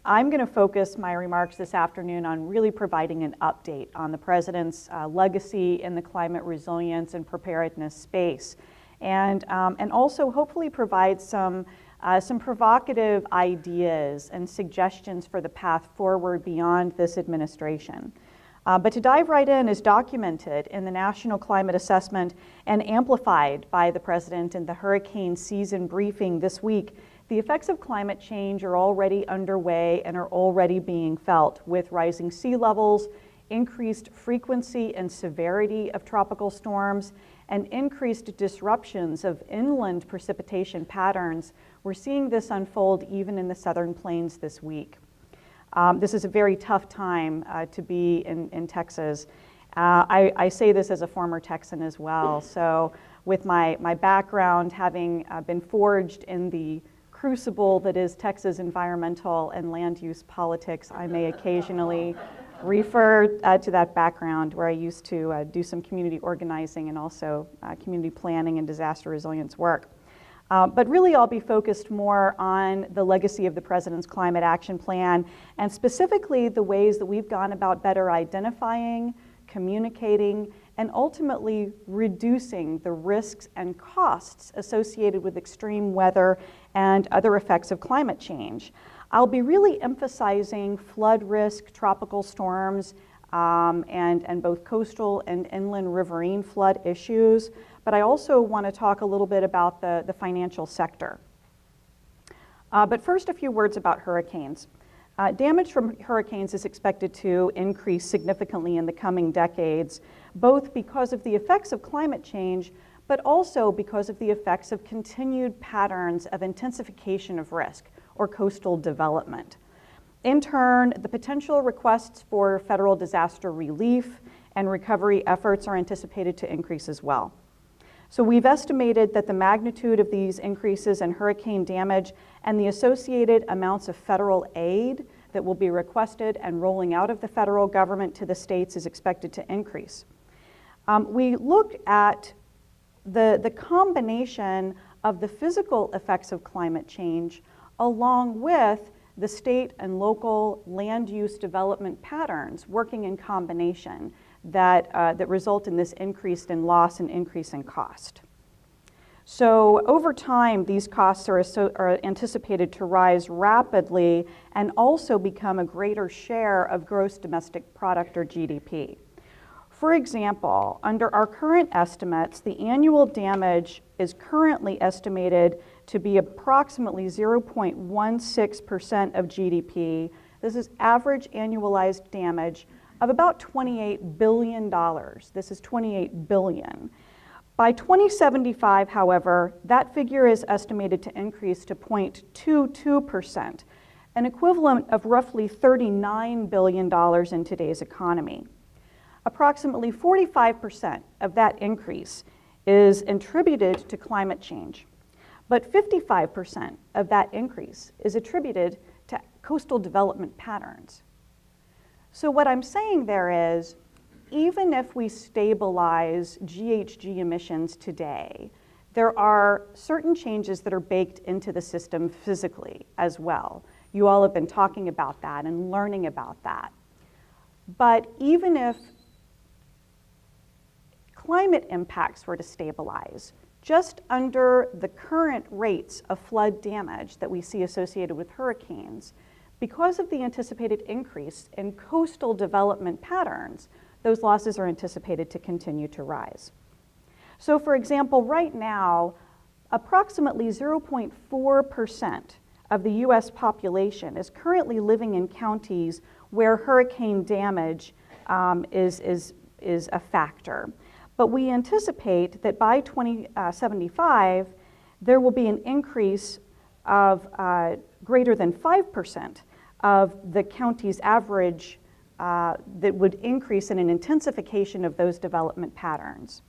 I'm going to focus my remarks this afternoon on really providing an update on the President's legacy in the climate resilience and preparedness space, and also hopefully provide some provocative ideas and suggestions for the path forward beyond this administration. But to dive right in, as documented in the National Climate Assessment and amplified by the President in the hurricane season briefing this week, the effects of climate change are already underway and are already being felt, with rising sea levels, increased frequency and severity of tropical storms, and increased disruptions of inland precipitation patterns. We're seeing this unfold even in the southern plains this week. This is a very tough time to be in Texas. I say this as a former Texan as well. So with my background, having been forged in the crucible that is Texas environmental and land use politics, I may occasionally refer to that background, where I used to do some community organizing and also community planning and disaster resilience work. But really I'll be focused more on the legacy of the President's Climate Action Plan, and specifically the ways that we've gone about better identifying, communicating, and ultimately reducing the risks and costs associated with extreme weather and other effects of climate change. I'll be really emphasizing flood risk, tropical storms, and both coastal and inland riverine flood issues, but I also want to talk a little bit about the financial sector. But first, a few words about hurricanes. Damage from hurricanes is expected to increase significantly in the coming decades, both because of the effects of climate change, but also because of the effects of continued patterns of intensification of risk or coastal development. In turn, the potential requests for federal disaster relief and recovery efforts are anticipated to increase as well. So we've estimated that the magnitude of these increases in hurricane damage and the associated amounts of federal aid that will be requested and rolling out of the federal government to the states is expected to increase. We look at the combination of the physical effects of climate change along with the state and local land use development patterns working in combination that result in this increase in loss and increase in cost. So over time, these costs are anticipated to rise rapidly and also become a greater share of gross domestic product, or GDP. For example, under our current estimates, the annual damage is currently estimated to be approximately 0.16% of GDP. This is average annualized damage of about $28 billion. This is $28 billion. By 2075, however, that figure is estimated to increase to 0.22%, an equivalent of roughly $39 billion in today's economy. Approximately 45% of that increase is attributed to climate change, but 55% of that increase is attributed to coastal development patterns. So what I'm saying there is, even if we stabilize GHG emissions today, there are certain changes that are baked into the system physically as well. You all have been talking about that and learning about that. But even if climate impacts were to stabilize, just under the current rates of flood damage that we see associated with hurricanes, because of the anticipated increase in coastal development patterns, those losses are anticipated to continue to rise. So for example, right now, approximately 0.4% of the US population is currently living in counties where hurricane damage is a factor. But we anticipate that by 2075, there will be an increase of greater than 5% of the county's average that would increase in an intensification of those development patterns.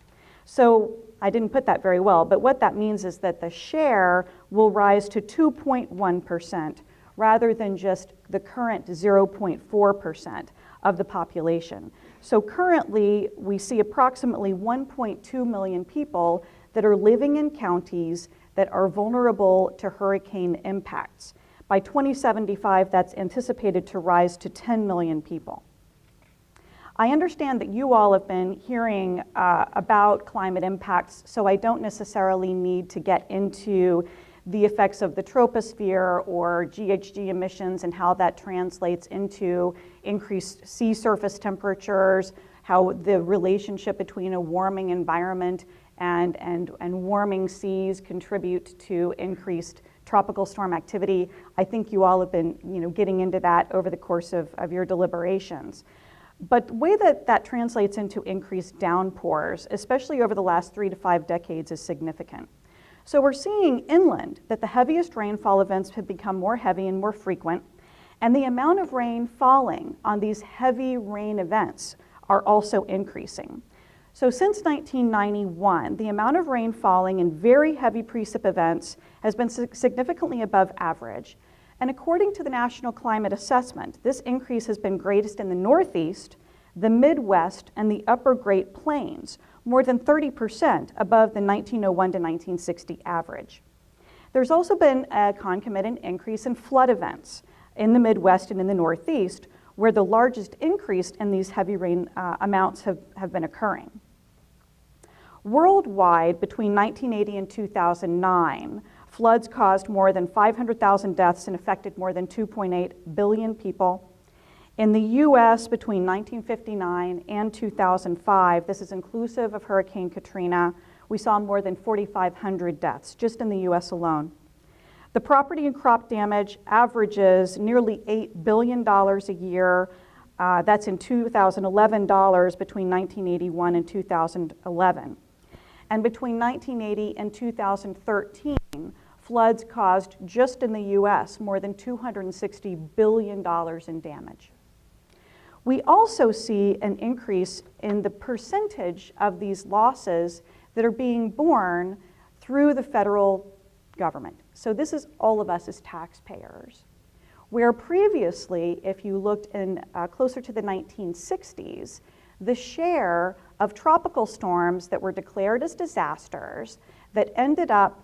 So I didn't put that very well, but what that means is that the share will rise to 2.1% rather than just the current 0.4% of the population. So currently, we see approximately 1.2 million people that are living in counties that are vulnerable to hurricane impacts. By 2075, that's anticipated to rise to 10 million people. I understand that you all have been hearing about climate impacts, so I don't necessarily need to get into the effects of the troposphere or GHG emissions and how that translates into increased sea surface temperatures, how the relationship between a warming environment and warming seas contribute to increased tropical storm activity. I think you all have been getting into that over the course of your deliberations. But the way that translates into increased downpours, especially over the last 3 to 5 decades, is significant. So we're seeing inland that the heaviest rainfall events have become more heavy and more frequent, and the amount of rain falling on these heavy rain events are also increasing. So since 1991, the amount of rain falling in very heavy precip events has been significantly above average. And according to the National Climate Assessment, this increase has been greatest in the Northeast, the Midwest, and the Upper Great Plains, more than 30% above the 1901 to 1960 average. There's also been a concomitant increase in flood events in the Midwest and in the Northeast, where the largest increase in these heavy rain amounts have been occurring. Worldwide, between 1980 and 2009, floods caused more than 500,000 deaths and affected more than 2.8 billion people. In the US, between 1959 and 2005, this is inclusive of Hurricane Katrina, we saw more than 4,500 deaths just in the US alone. The property and crop damage averages nearly $8 billion a year. That's in 2011 dollars between 1981 and 2011. And between 1980 and 2013, floods caused just in the US more than $260 billion in damage. We also see an increase in the percentage of these losses that are being borne through the federal government. So this is all of us as taxpayers. Where previously, if you looked in closer to the 1960s, the share of tropical storms that were declared as disasters that ended up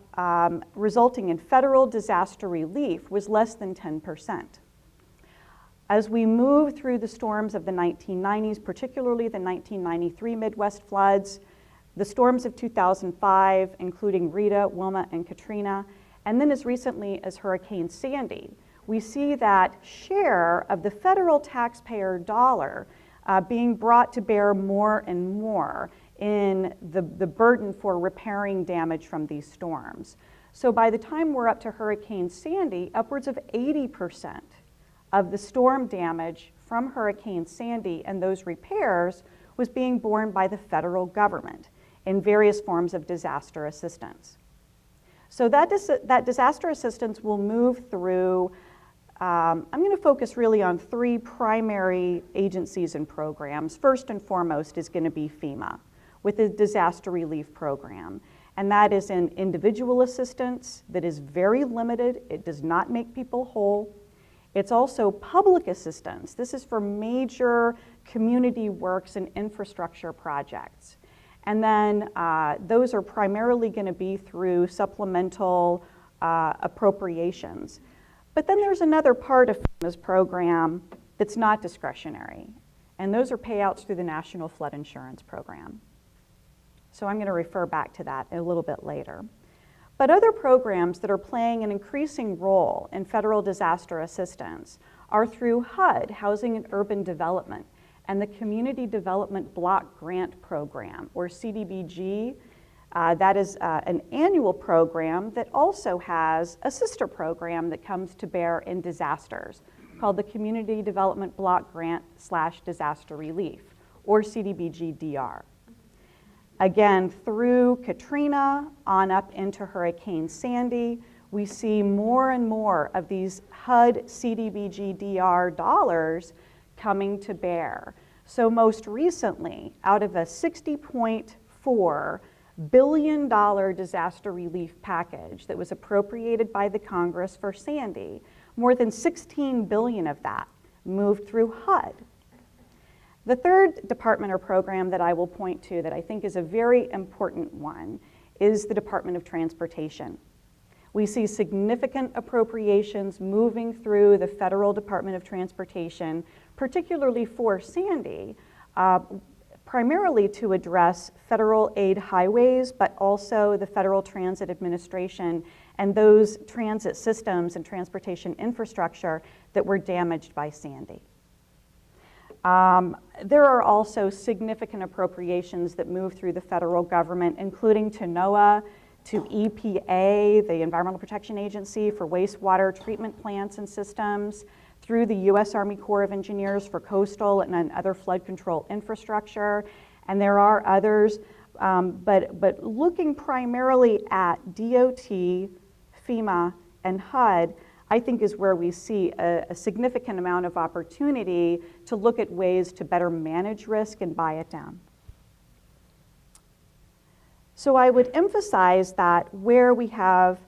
resulting in federal disaster relief was less than 10%. As we move through the storms of the 1990s, particularly the 1993 Midwest floods, the storms of 2005, including Rita, Wilma, and Katrina, and then as recently as Hurricane Sandy, we see that share of the federal taxpayer dollar being brought to bear more and more in the burden for repairing damage from these storms. So by the time we're up to Hurricane Sandy, upwards of 80% of the storm damage from Hurricane Sandy and those repairs was being borne by the federal government in various forms of disaster assistance. So that disaster assistance will move through, I'm going to focus really on 3 primary agencies and programs. First and foremost is going to be Fema with the disaster relief program. And that is an individual assistance that is very limited. It does not make people whole. It's also public assistance. This is for major community works and infrastructure projects. And then those are primarily going to be through supplemental appropriations. But then there's another part of FEMA's program that's not discretionary, and those are payouts through the National Flood Insurance Program. So I'm going to refer back to that a little bit later. But other programs that are playing an increasing role in federal disaster assistance are through HUD, Housing and Urban Development, and the Community Development Block Grant Program, or CDBG. That is an annual program that also has a sister program that comes to bear in disasters called the Community Development Block Grant / Disaster Relief, or CDBG-DR. Again, through Katrina on up into Hurricane Sandy, we see more and more of these HUD CDBG-DR dollars coming to bear. So most recently, out of a $60.4 billion disaster relief package that was appropriated by the Congress for Sandy, more than $16 billion of that moved through HUD. The third department or program that I will point to that I think is a very important one is the Department of Transportation. We see significant appropriations moving through the Federal Department of Transportation, particularly for Sandy, primarily to address federal aid highways, but also the Federal Transit Administration and those transit systems and transportation infrastructure that were damaged by Sandy. There are also significant appropriations that move through the federal government, including to NOAA, to EPA, the Environmental Protection Agency, for wastewater treatment plants and systems, through the U.S. Army Corps of Engineers for coastal and other flood control infrastructure, and there are others, but looking primarily at DOT, FEMA, and HUD, I think is where we see a significant amount of opportunity to look at ways to better manage risk and buy it down. So I would emphasize that where we have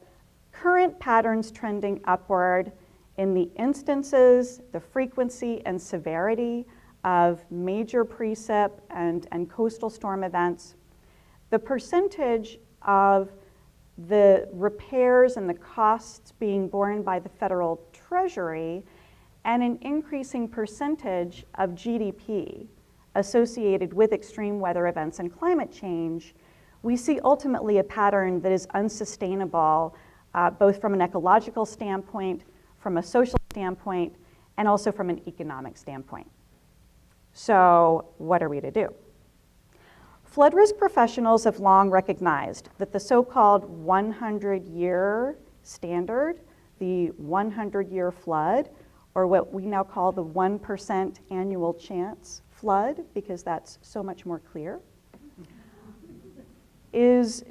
current patterns trending upward in the instances, the frequency and severity of major precip and coastal storm events, the percentage of the repairs and the costs being borne by the federal treasury, and an increasing percentage of GDP associated with extreme weather events and climate change, we see ultimately a pattern that is unsustainable, both from an ecological standpoint, from a social standpoint, and also from an economic standpoint. So what are we to do? Flood risk professionals have long recognized that the so-called 100-year standard, the 100-year flood, or what we now call the 1% annual chance flood, because that's so much more clear, is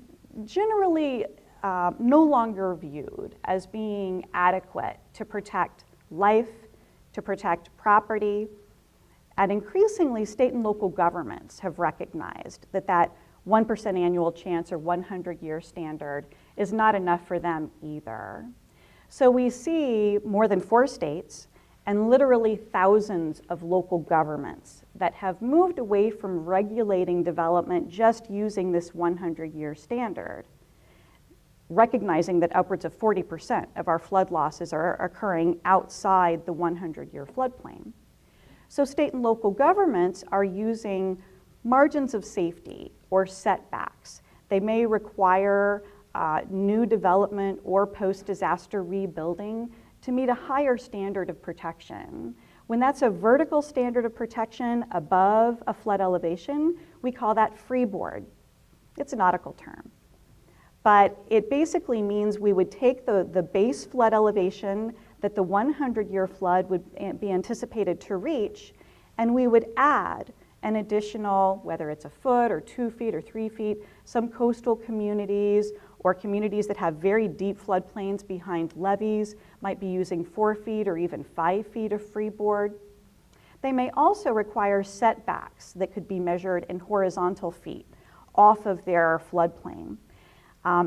generally no longer viewed as being adequate to protect life, to protect property, and increasingly state and local governments have recognized that that 1% annual chance or 100-year standard is not enough for them either. So we see more than 4 states and literally thousands of local governments that have moved away from regulating development just using this 100-year standard, recognizing that upwards of 40% of our flood losses are occurring outside the 100-year floodplain. So state and local governments are using margins of safety or setbacks. They may require new development or post-disaster rebuilding to meet a higher standard of protection. When that's a vertical standard of protection above a flood elevation, we call that freeboard. It's a nautical term. But it basically means we would take the base flood elevation that the 100-year flood would be anticipated to reach, and we would add an additional, whether it's a foot or 2 feet or 3 feet, some coastal communities or communities that have very deep floodplains behind levees might be using 4 feet or even 5 feet of freeboard. They may also require setbacks that could be measured in horizontal feet off of their floodplain.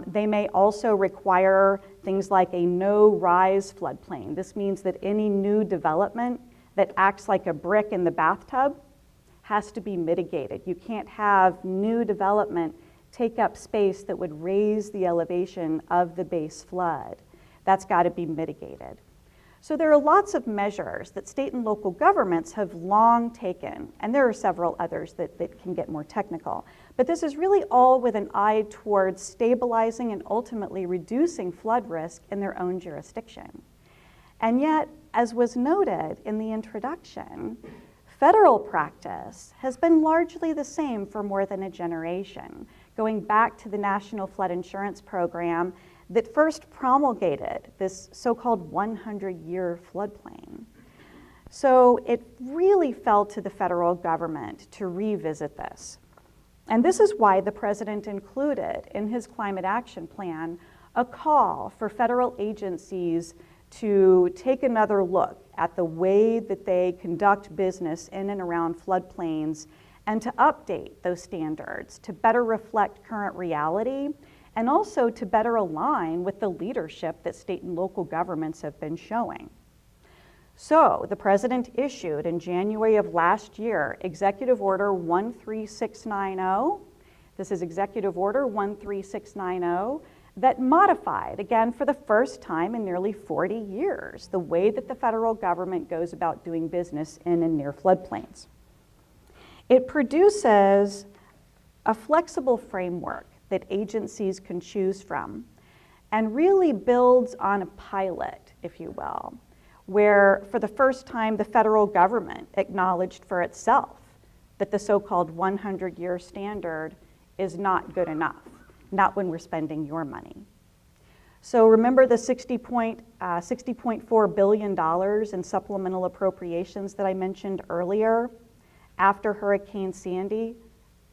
They may also require things like a no-rise floodplain. This means that any new development that acts like a brick in the bathtub has to be mitigated. You can't have new development take up space that would raise the elevation of the base flood. That's got to be mitigated. So there are lots of measures that state and local governments have long taken, and there are several others that can get more technical. But this is really all with an eye towards stabilizing and ultimately reducing flood risk in their own jurisdiction. And yet, as was noted in the introduction, federal practice has been largely the same for more than a generation, going back to the National Flood Insurance Program that first promulgated this so-called 100-year floodplain. So it really fell to the federal government to revisit this. And this is why the president included in his climate action plan a call for federal agencies to take another look at the way that they conduct business in and around floodplains and to update those standards to better reflect current reality and also to better align with the leadership that state and local governments have been showing. So the president issued in January of last year Executive Order 13690. This is Executive Order 13690, that modified, again, for the first time in nearly 40 years, the way that the federal government goes about doing business in and near floodplains. It produces a flexible framework that agencies can choose from and really builds on a pilot, if you will, where for the first time the federal government acknowledged for itself that the so-called 100-year standard is not good enough, not when we're spending your money. So remember the $60.4 billion in supplemental appropriations that I mentioned earlier after Hurricane Sandy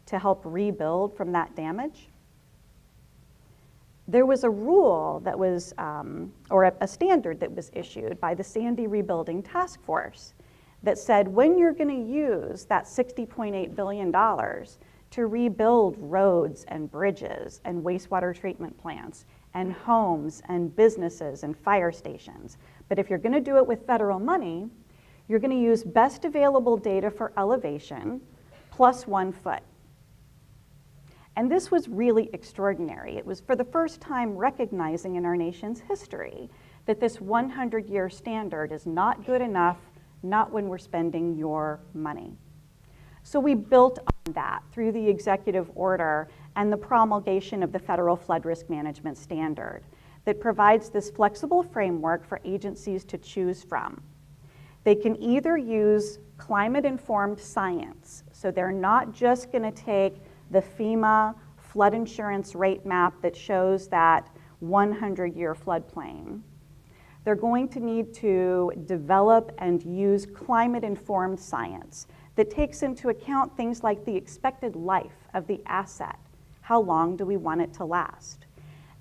to help rebuild from that damage? There was a rule that was, or a standard that was issued by the Sandy Rebuilding Task Force that said when you're going to use that $60.8 billion to rebuild roads and bridges and wastewater treatment plants and homes and businesses and fire stations, but if you're going to do it with federal money, you're going to use best available data for elevation plus 1 foot. And this was really extraordinary. It was for the first time recognizing in our nation's history that this 100-year standard is not good enough, not when we're spending your money. So we built on that through the executive order and the promulgation of the Federal Flood Risk Management Standard that provides this flexible framework for agencies to choose from. They can either use climate-informed science, so they're not just going to take the FEMA flood insurance rate map that shows that 100-year floodplain. They're going to need to develop and use climate-informed science that takes into account things like the expected life of the asset. How long do we want it to last?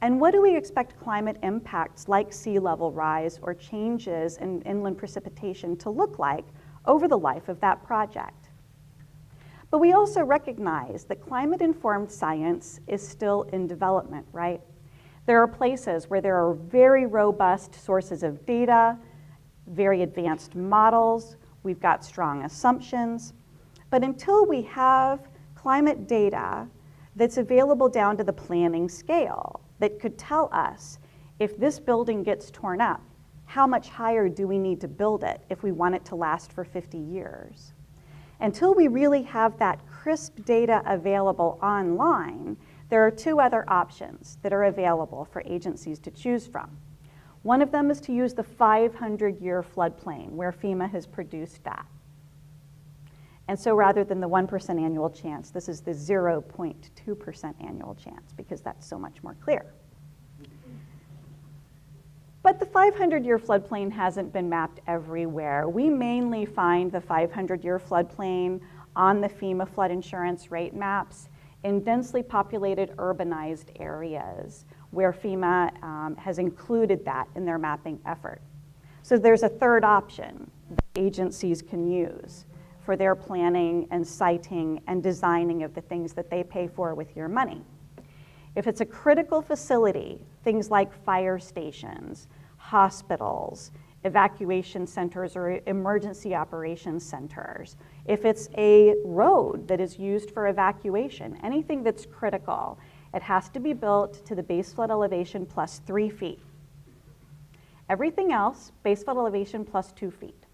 And what do we expect climate impacts like sea level rise or changes in inland precipitation to look like over the life of that project? But we also recognize that climate-informed science is still in development, right? There are places where there are very robust sources of data, very advanced models, we've got strong assumptions, but until we have climate data that's available down to the planning scale that could tell us if this building gets torn up, how much higher do we need to build it if we want it to last for 50 years? Until we really have that crisp data available online, there are 2 other options that are available for agencies to choose from. One of them is to use the 500-year floodplain, where FEMA has produced that. And so rather than the 1% annual chance, this is the 0.2% annual chance, because that's so much more clear. But the 500-year floodplain hasn't been mapped everywhere. We mainly find the 500-year floodplain on the FEMA flood insurance rate maps in densely populated urbanized areas where FEMA has included that in their mapping effort. So there's a third option that agencies can use for their planning and siting and designing of the things that they pay for with your money. If it's a critical facility, things like fire stations, hospitals, evacuation centers, or emergency operations centers, if it's a road that is used for evacuation, anything that's critical, it has to be built to the base flood elevation plus 3 feet. Everything else, base flood elevation plus 2 feet.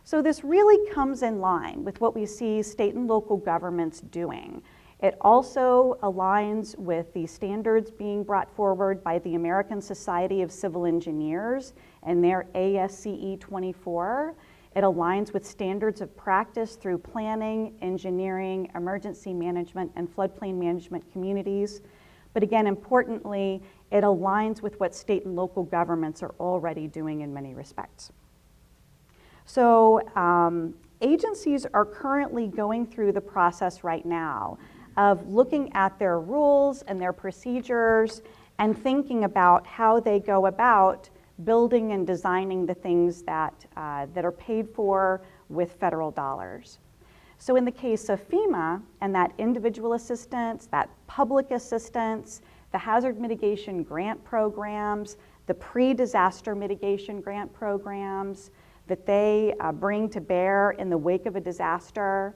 So this really comes in line with what we see state and local governments doing. It also aligns with the standards being brought forward by the American Society of Civil Engineers and their ASCE 24. It aligns with standards of practice through planning, engineering, emergency management, and floodplain management communities. But again, importantly, it aligns with what state and local governments are already doing in many respects. So agencies are currently going through the process right now of looking at their rules and their procedures and thinking about how they go about building and designing the things that are paid for with federal dollars. So in the case of FEMA and that individual assistance, that public assistance, the hazard mitigation grant programs, the pre-disaster mitigation grant programs that they bring to bear in the wake of a disaster,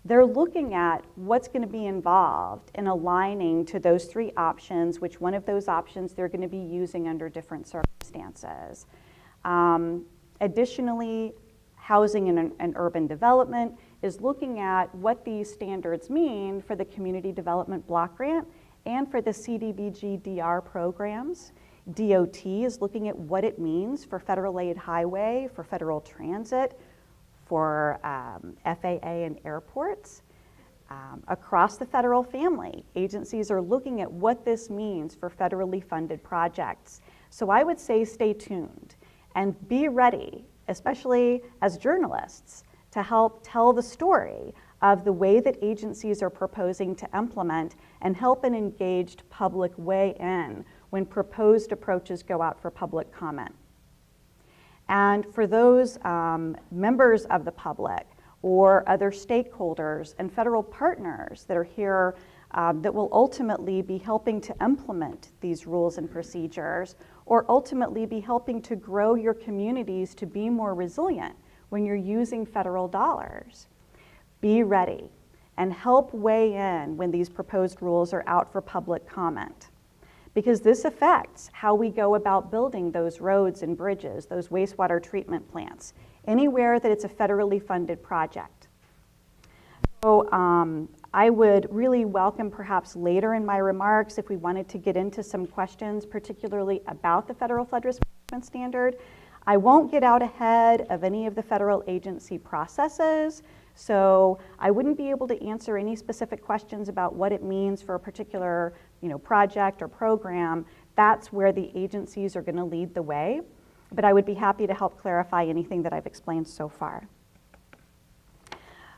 they're looking at what's going to be involved in aligning to those three options, which one of those options they're going to be using under different circumstances. Additionally, housing and urban development is looking at what these standards mean for the Community Development Block Grant and for the CDBG-DR programs. DOT is looking at what it means for federal aid highway, for federal transit, for FAA and airports. Across the federal family, agencies are looking at what this means for federally funded projects. So I would say stay tuned and be ready, especially as journalists, to help tell the story of the way that agencies are proposing to implement and help an engaged public weigh in when proposed approaches go out for public comment. And for those members of the public or other stakeholders and federal partners that are here that will ultimately be helping to implement these rules and procedures, or ultimately be helping to grow your communities to be more resilient when you're using federal dollars. Be ready and help weigh in when these proposed rules are out for public comment, because this affects how we go about building those roads and bridges, those wastewater treatment plants, anywhere that it's a federally funded project. So I would really welcome perhaps later in my remarks if we wanted to get into some questions, particularly about the federal flood risk management standard. I won't get out ahead of any of the federal agency processes, so I wouldn't be able to answer any specific questions about what it means for a particular project or program. That's where the agencies are going to lead the way, but I would be happy to help clarify anything that I've explained so far.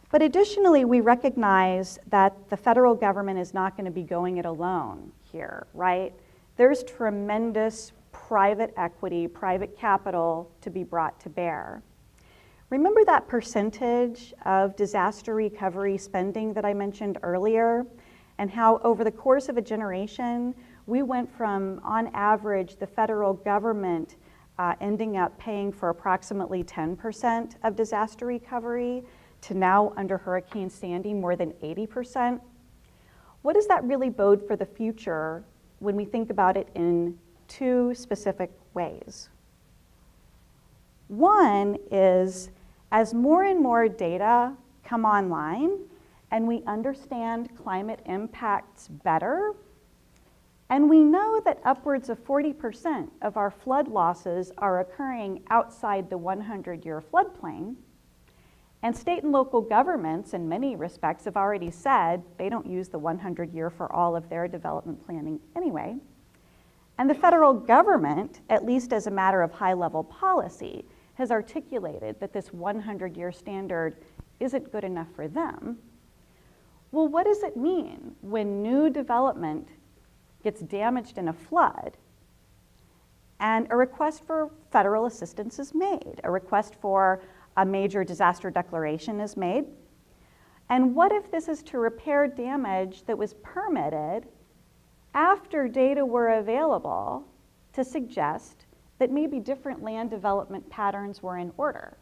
But additionally, we recognize that the federal government is not going to be going it alone here, right? There's tremendous private equity, private capital to be brought to bear. Remember that percentage of disaster recovery spending that I mentioned earlier, and how over the course of a generation, we went from, on average, the federal government ending up paying for approximately 10% of disaster recovery to now, under Hurricane Sandy, more than 80%. What does that really bode for the future when we think about it in two specific ways? One is, as more and more data come online and we understand climate impacts better, and we know that upwards of 40% of our flood losses are occurring outside the 100-year floodplain, and state and local governments in many respects have already said they don't use the 100-year for all of their development planning anyway. And the federal government, at least as a matter of high-level policy, has articulated that this 100-year standard isn't good enough for them. Well, what does it mean when new development gets damaged in a flood and a request for federal assistance is made, a request for a major disaster declaration is made? And what if this is to repair damage that was permitted after data were available to suggest that maybe different land development patterns were in order?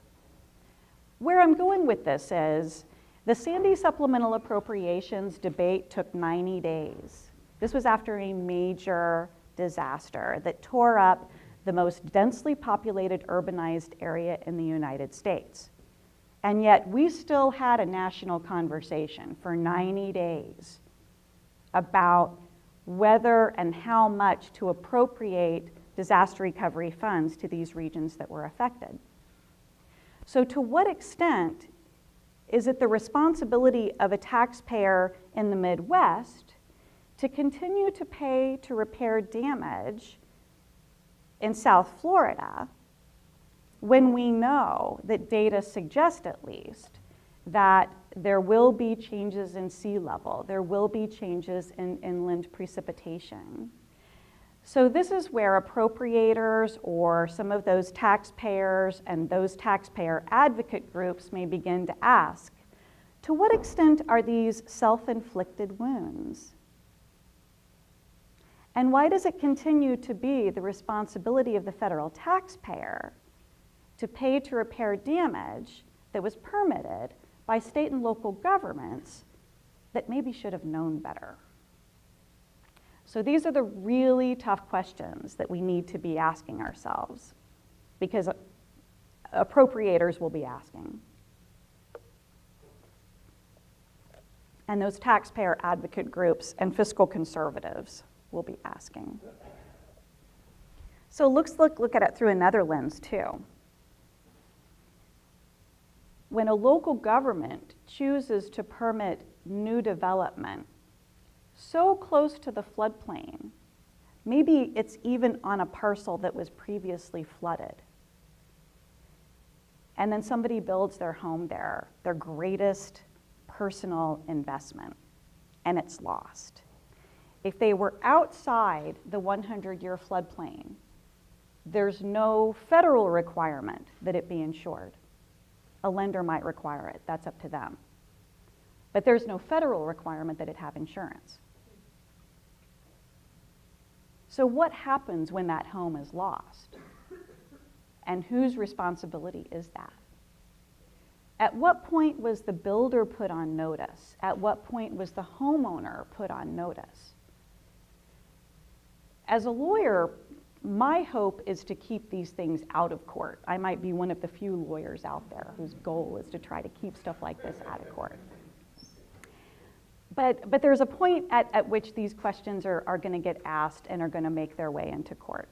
Where I'm going with this is the Sandy supplemental appropriations debate took 90 days. This was after a major disaster that tore up the most densely populated urbanized area in the United States. And yet we still had a national conversation for 90 days about whether and how much to appropriate disaster recovery funds to these regions that were affected. So to what extent is it the responsibility of a taxpayer in the Midwest to continue to pay to repair damage in South Florida when we know that data suggest, at least, that there will be changes in sea level, there will be changes in inland precipitation? So this is where appropriators or some of those taxpayers and those taxpayer advocate groups may begin to ask, to what extent are these self-inflicted wounds? And why does it continue to be the responsibility of the federal taxpayer to pay to repair damage that was permitted by state and local governments that maybe should have known better. So these are the really tough questions that we need to be asking ourselves, because appropriators will be asking. And those taxpayer advocate groups and fiscal conservatives will be asking. So let's look at it through another lens too. When a local government chooses to permit new development so close to the floodplain, maybe it's even on a parcel that was previously flooded, and then somebody builds their home there, their greatest personal investment, and it's lost. If they were outside the 100-year floodplain, there's no federal requirement that it be insured. A lender might require it, that's up to them. But there's no federal requirement that it have insurance. So what happens when that home is lost? And whose responsibility is that? At what point was the builder put on notice? At what point was the homeowner put on notice? As a lawyer, my hope is to keep these things out of court. I might be one of the few lawyers out there whose goal is to try to keep stuff like this out of court. But there's a point at which these questions are going to get asked and are going to make their way into court.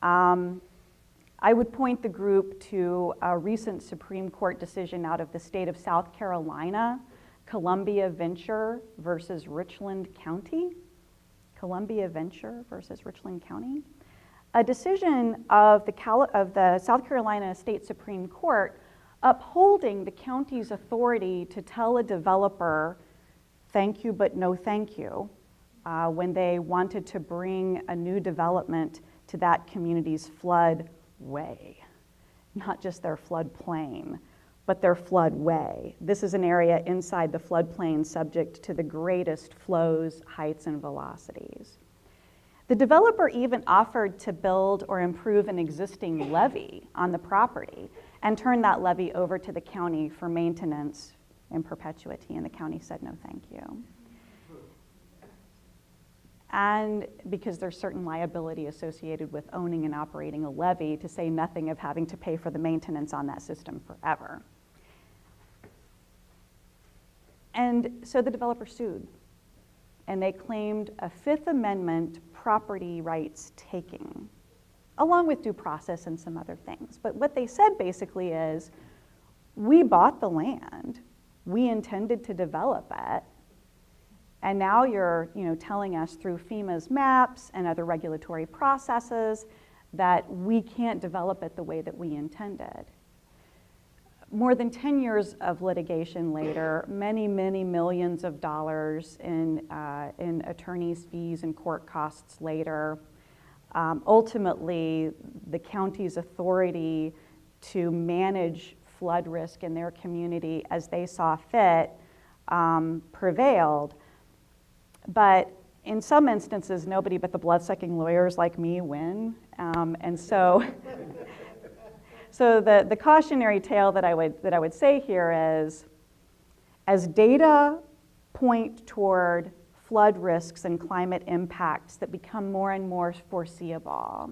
I would point the group to a recent Supreme Court decision out of the state of South Carolina, Columbia Venture versus Richland County. Columbia Venture versus Richland County. A decision of the South Carolina State Supreme Court upholding the county's authority to tell a developer, thank you but no thank you, when they wanted to bring a new development to that community's floodway. Not just their floodplain, but their floodway. This is an area inside the floodplain subject to the greatest flows, heights, and velocities. The developer even offered to build or improve an existing levee on the property and turn that levee over to the county for maintenance in perpetuity, and the county said no thank you. And because there's certain liability associated with owning and operating a levee, to say nothing of having to pay for the maintenance on that system forever. And so the developer sued, and they claimed a Fifth Amendment property rights taking, along with due process and some other things. But what they said basically is, we bought the land, we intended to develop it, and now you're telling us through FEMA's maps and other regulatory processes that we can't develop it the way that we intended. More than 10 years of litigation later, many, many millions of dollars in attorney's fees and court costs later, ultimately the county's authority to manage flood risk in their community as they saw fit prevailed. But in some instances, nobody but the blood-sucking lawyers like me win. And so the cautionary tale that I would say here is, as data point toward flood risks and climate impacts that become more and more foreseeable,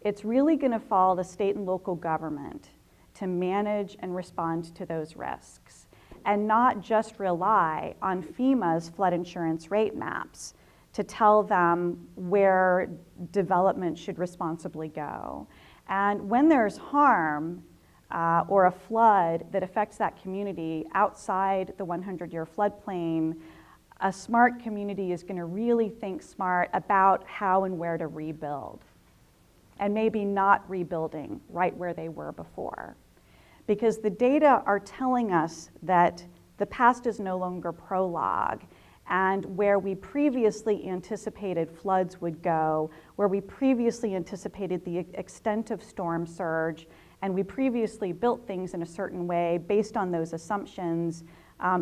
it's really going to fall to state and local government to manage and respond to those risks, and not just rely on FEMA's flood insurance rate maps to tell them where development should responsibly go. And when there's harm or a flood that affects that community outside the 100-year floodplain, a smart community is going to really think smart about how and where to rebuild, and maybe not rebuilding right where they were before. Because the data are telling us that the past is no longer prologue, and where we previously anticipated floods would go, where we previously anticipated the extent of storm surge, and we previously built things in a certain way based on those assumptions,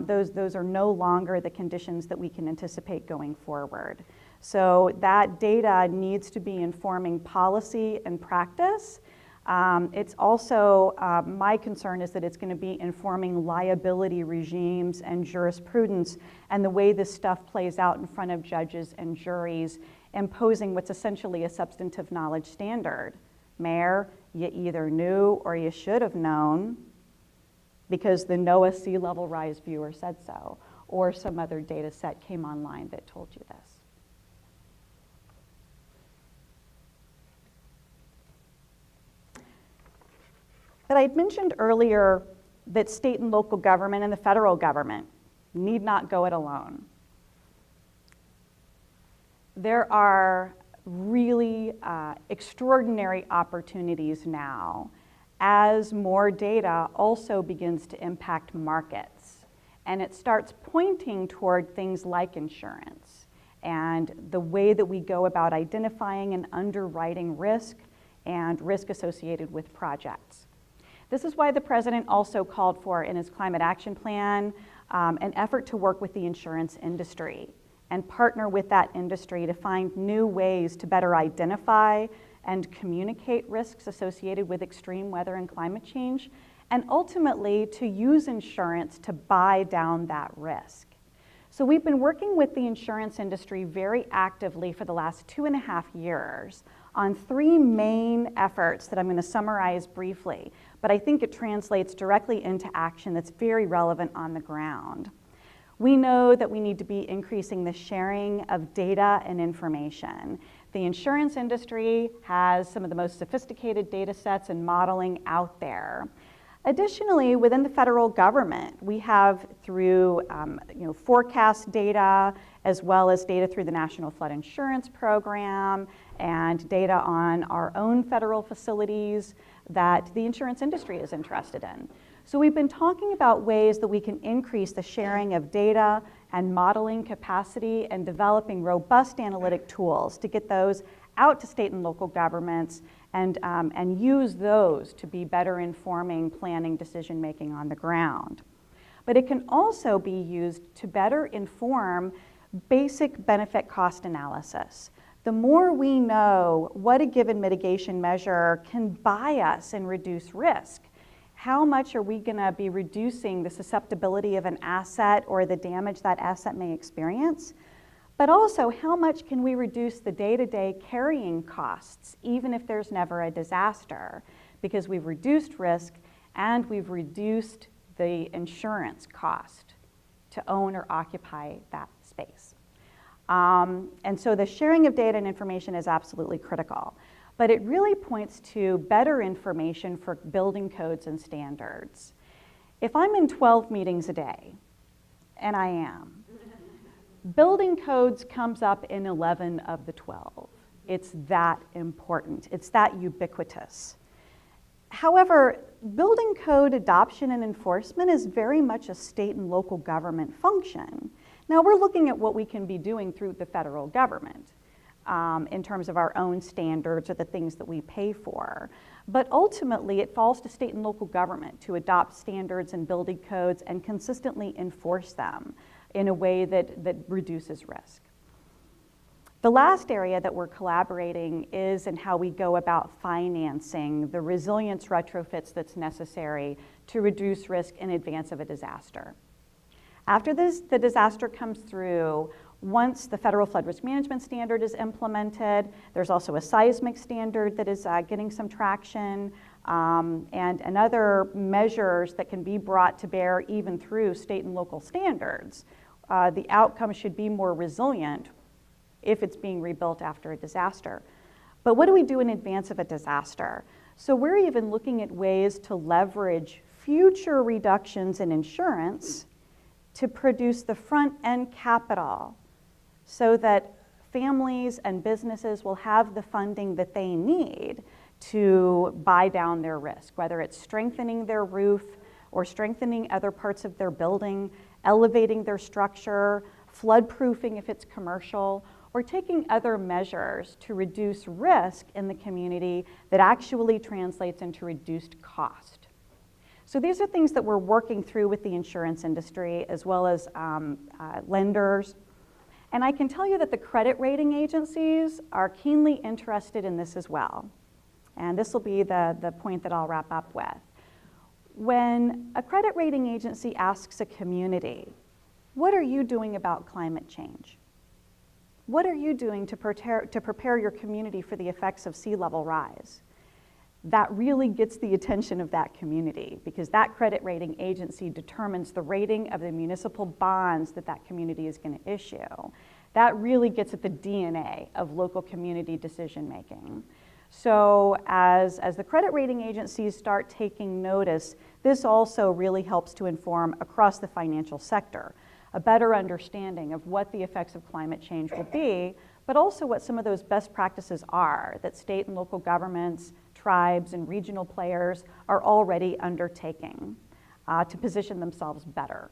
those are no longer the conditions that we can anticipate going forward. So that data needs to be informing policy and practice, It's also, my concern is that it's going to be informing liability regimes and jurisprudence and the way this stuff plays out in front of judges and juries, imposing what's essentially a substantive knowledge standard. Mayor, you either knew or you should have known because the NOAA sea level rise viewer said so, or some other data set came online that told you this. But I'd mentioned earlier that state and local government and the federal government need not go it alone. There are really extraordinary opportunities now as more data also begins to impact markets. And it starts pointing toward things like insurance and the way that we go about identifying and underwriting risk and risk associated with projects. This is why the president also called for, in his climate action plan, an effort to work with the insurance industry and partner with that industry to find new ways to better identify and communicate risks associated with extreme weather and climate change, and ultimately to use insurance to buy down that risk. So we've been working with the insurance industry very actively for the last 2.5 years on 3 main efforts that I'm going to summarize briefly, but I think it translates directly into action that's very relevant on the ground. We know that we need to be increasing the sharing of data and information. The insurance industry has some of the most sophisticated data sets and modeling out there. Additionally, within the federal government, we have through forecast data, as well as data through the National Flood Insurance Program and data on our own federal facilities that the insurance industry is interested in. So we've been talking about ways that we can increase the sharing of data and modeling capacity and developing robust analytic tools to get those out to state and local governments and use those to be better informing planning decision making on the ground. But it can also be used to better inform basic benefit cost analysis. The more we know what a given mitigation measure can buy us and reduce risk, how much are we going to be reducing the susceptibility of an asset or the damage that asset may experience? But also, how much can we reduce the day-to-day carrying costs, even if there's never a disaster? Because we've reduced risk and we've reduced the insurance cost to own or occupy that space. And so the sharing of data and information is absolutely critical. But it really points to better information for building codes and standards. If I'm in 12 meetings a day, and I am, building codes comes up in 11 of the 12. It's that important. It's that ubiquitous. However, building code adoption and enforcement is very much a state and local government function. Now we're looking at what we can be doing through the federal government in terms of our own standards or the things that we pay for. But ultimately, it falls to state and local government to adopt standards and building codes and consistently enforce them in a way that reduces risk. The last area that we're collaborating is in how we go about financing the resilience retrofits that's necessary to reduce risk in advance of a disaster. After the disaster comes through, once the federal flood risk management standard is implemented, there's also a seismic standard that is getting some traction, and other measures that can be brought to bear even through state and local standards. The outcome should be more resilient if it's being rebuilt after a disaster. But what do we do in advance of a disaster? So we're even looking at ways to leverage future reductions in insurance to produce the front end capital so that families and businesses will have the funding that they need to buy down their risk, whether it's strengthening their roof or strengthening other parts of their building, elevating their structure, flood-proofing if it's commercial, or taking other measures to reduce risk in the community that actually translates into reduced cost. So these are things that we're working through with the insurance industry as well as lenders. And I can tell you that the credit rating agencies are keenly interested in this as well. And this will be the point that I'll wrap up with. When a credit rating agency asks a community, what are you doing about climate change? What are you doing to prepare your community for the effects of sea level rise? That really gets the attention of that community, because that credit rating agency determines the rating of the municipal bonds that that community is going to issue. That really gets at the DNA of local community decision making. So as the credit rating agencies start taking notice, this also really helps to inform across the financial sector a better understanding of what the effects of climate change will be, but also what some of those best practices are that state and local governments, tribes, and regional players are already undertaking to position themselves better.